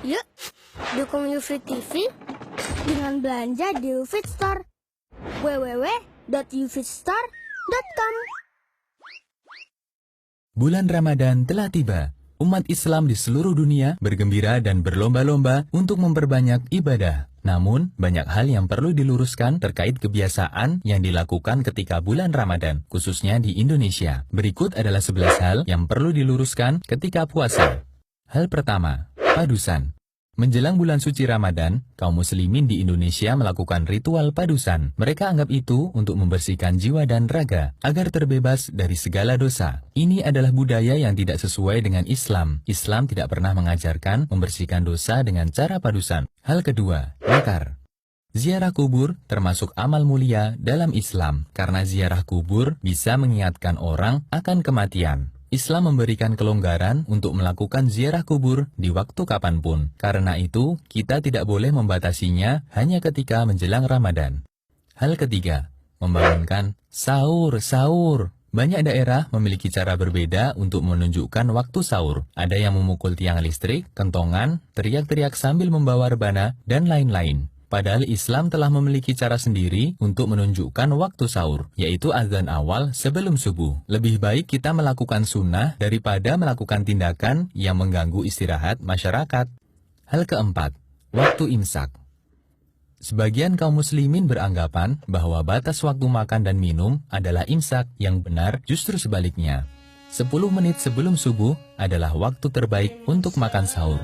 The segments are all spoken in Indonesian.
Yuk, dukung UFIT TV dengan belanja di UFIT Store. www.ufitstore.com. Bulan Ramadan telah tiba. Umat Islam di seluruh dunia bergembira dan berlomba-lomba untuk memperbanyak ibadah. Namun, banyak hal yang perlu diluruskan terkait kebiasaan yang dilakukan ketika bulan Ramadan, khususnya di Indonesia. Berikut adalah 11 hal yang perlu diluruskan ketika puasa. Hal pertama, padusan. Menjelang bulan suci Ramadan, kaum muslimin di Indonesia melakukan ritual padusan. Mereka anggap itu untuk membersihkan jiwa dan raga, agar terbebas dari segala dosa. Ini adalah budaya yang tidak sesuai dengan Islam. Islam tidak pernah mengajarkan membersihkan dosa dengan cara padusan. Hal kedua, nakar. Ziarah kubur termasuk amal mulia dalam Islam, karena ziarah kubur bisa mengingatkan orang akan kematian. Islam memberikan kelonggaran untuk melakukan ziarah kubur di waktu kapanpun. Karena itu, kita tidak boleh membatasinya hanya ketika menjelang Ramadan. Hal ketiga, membangunkan sahur. Banyak daerah memiliki cara berbeda untuk menunjukkan waktu sahur. Ada yang memukul tiang listrik, kentongan, teriak-teriak sambil membawa rebana, dan lain-lain. Padahal Islam telah memiliki cara sendiri untuk menunjukkan waktu sahur, yaitu azan awal sebelum subuh. Lebih baik kita melakukan sunnah daripada melakukan tindakan yang mengganggu istirahat masyarakat. Hal keempat, waktu imsak. Sebagian kaum muslimin beranggapan bahwa batas waktu makan dan minum adalah imsak, yang benar justru sebaliknya. 10 menit sebelum subuh adalah waktu terbaik untuk makan sahur.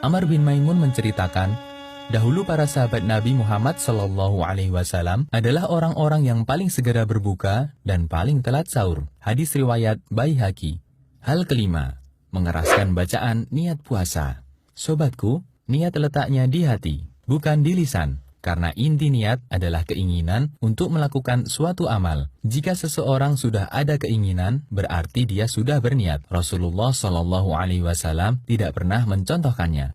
Amr bin Maimun menceritakan, dahulu para sahabat Nabi Muhammad SAW adalah orang-orang yang paling segera berbuka dan paling telat sahur. Hadis riwayat Baihaqi. Hal kelima, mengeraskan bacaan niat puasa. Sobatku, niat letaknya di hati, bukan di lisan. Karena inti niat adalah keinginan untuk melakukan suatu amal. Jika seseorang sudah ada keinginan, berarti dia sudah berniat. Rasulullah SAW tidak pernah mencontohkannya.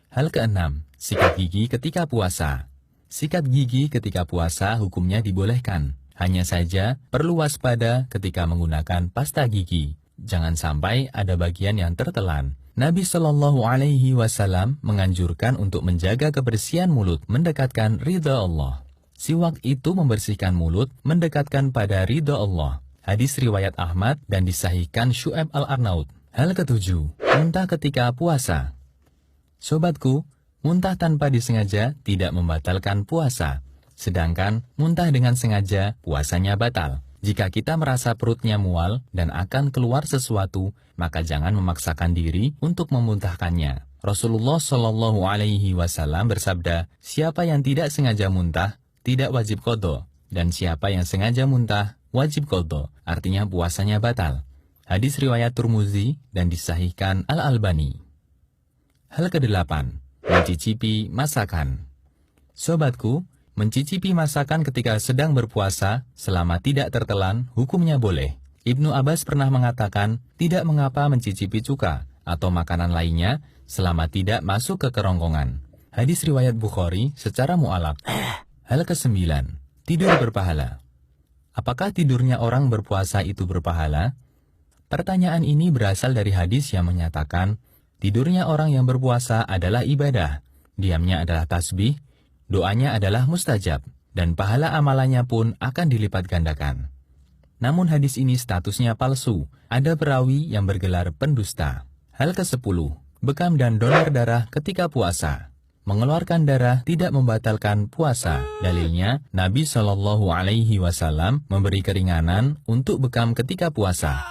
Hal keenam, sikat gigi ketika puasa. Sikat gigi ketika puasa hukumnya dibolehkan. Hanya saja perlu waspada ketika menggunakan pasta gigi. Jangan sampai ada bagian yang tertelan. Nabi SAW menganjurkan untuk menjaga kebersihan mulut, mendekatkan ridha Allah. Siwak itu membersihkan mulut, mendekatkan pada ridha Allah. Hadis riwayat Ahmad dan disahihkan Syu'aib al-Arnaud. Hal ketujuh, muntah ketika puasa. Sobatku, muntah tanpa disengaja tidak membatalkan puasa. Sedangkan muntah dengan sengaja, puasanya batal. Jika kita merasa perutnya mual dan akan keluar sesuatu, maka jangan memaksakan diri untuk memuntahkannya. Rasulullah SAW bersabda, siapa yang tidak sengaja muntah, tidak wajib qadha. Dan siapa yang sengaja muntah, wajib qadha. Artinya puasanya batal. Hadis riwayat Tirmidzi dan disahihkan Al-Albani. Hal kedelapan, mencicipi masakan. Sobatku, mencicipi masakan ketika sedang berpuasa selama tidak tertelan, hukumnya boleh. Ibnu Abbas pernah mengatakan, tidak mengapa mencicipi cuka atau makanan lainnya selama tidak masuk ke kerongkongan. Hadis riwayat Bukhari secara mu'alaq. Hal kesembilan, tidur berpahala. Apakah tidurnya orang berpuasa itu berpahala? Pertanyaan ini berasal dari hadis yang menyatakan, tidurnya orang yang berpuasa adalah ibadah, diamnya adalah tasbih, doanya adalah mustajab, dan pahala amalannya pun akan dilipat gandakan. Namun hadis ini statusnya palsu, ada perawi yang bergelar pendusta. Hal ke-10, bekam dan donor darah ketika puasa. Mengeluarkan darah tidak membatalkan puasa. Dalilnya, Nabi SAW memberi keringanan untuk bekam ketika puasa.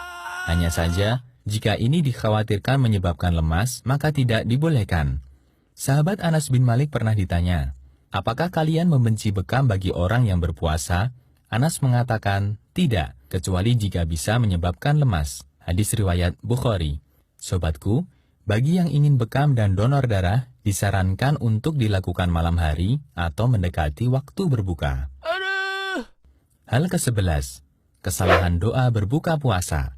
Hanya saja, jika ini dikhawatirkan menyebabkan lemas, maka tidak dibolehkan. Sahabat Anas bin Malik pernah ditanya, apakah kalian membenci bekam bagi orang yang berpuasa? Anas mengatakan, tidak, kecuali jika bisa menyebabkan lemas. Hadis riwayat Bukhari. Sobatku, bagi yang ingin bekam dan donor darah, disarankan untuk dilakukan malam hari atau mendekati waktu berbuka. Hal ke-11, kesalahan doa berbuka puasa.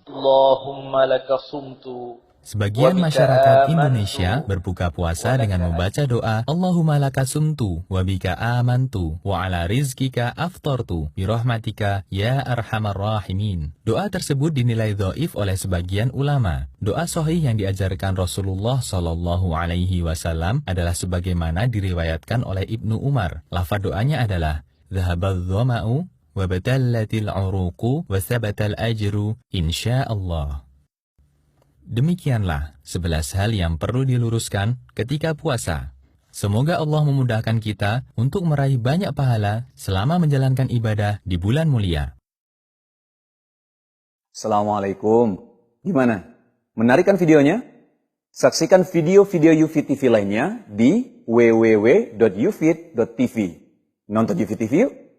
Allahumma laka sumtu. Sebagian masyarakat Indonesia berbuka puasa dengan membaca doa Allahumma laka sumtu wa bika amantu wa ala rizkika aftartu birahmatika ya arhamar rahimin. Doa tersebut dinilai dhaif oleh sebagian ulama. Doa sahih yang diajarkan Rasulullah Shallallahu Alaihi Wasallam adalah sebagaimana diriwayatkan oleh Ibnu Umar. Lafaz doanya adalah dhahabadh dhama'u wa batallatil uruqu wa sabatal ajru insyaallah. Demikianlah 11 hal yang perlu diluruskan ketika puasa. Semoga Allah memudahkan kita untuk meraih banyak pahala selama menjalankan ibadah di bulan mulia. Assalamualaikum. Gimana? Menarik kan videonya? Saksikan video-video UFIT TV lainnya di www.ufit.tv. Nonton UFIT TV yuk!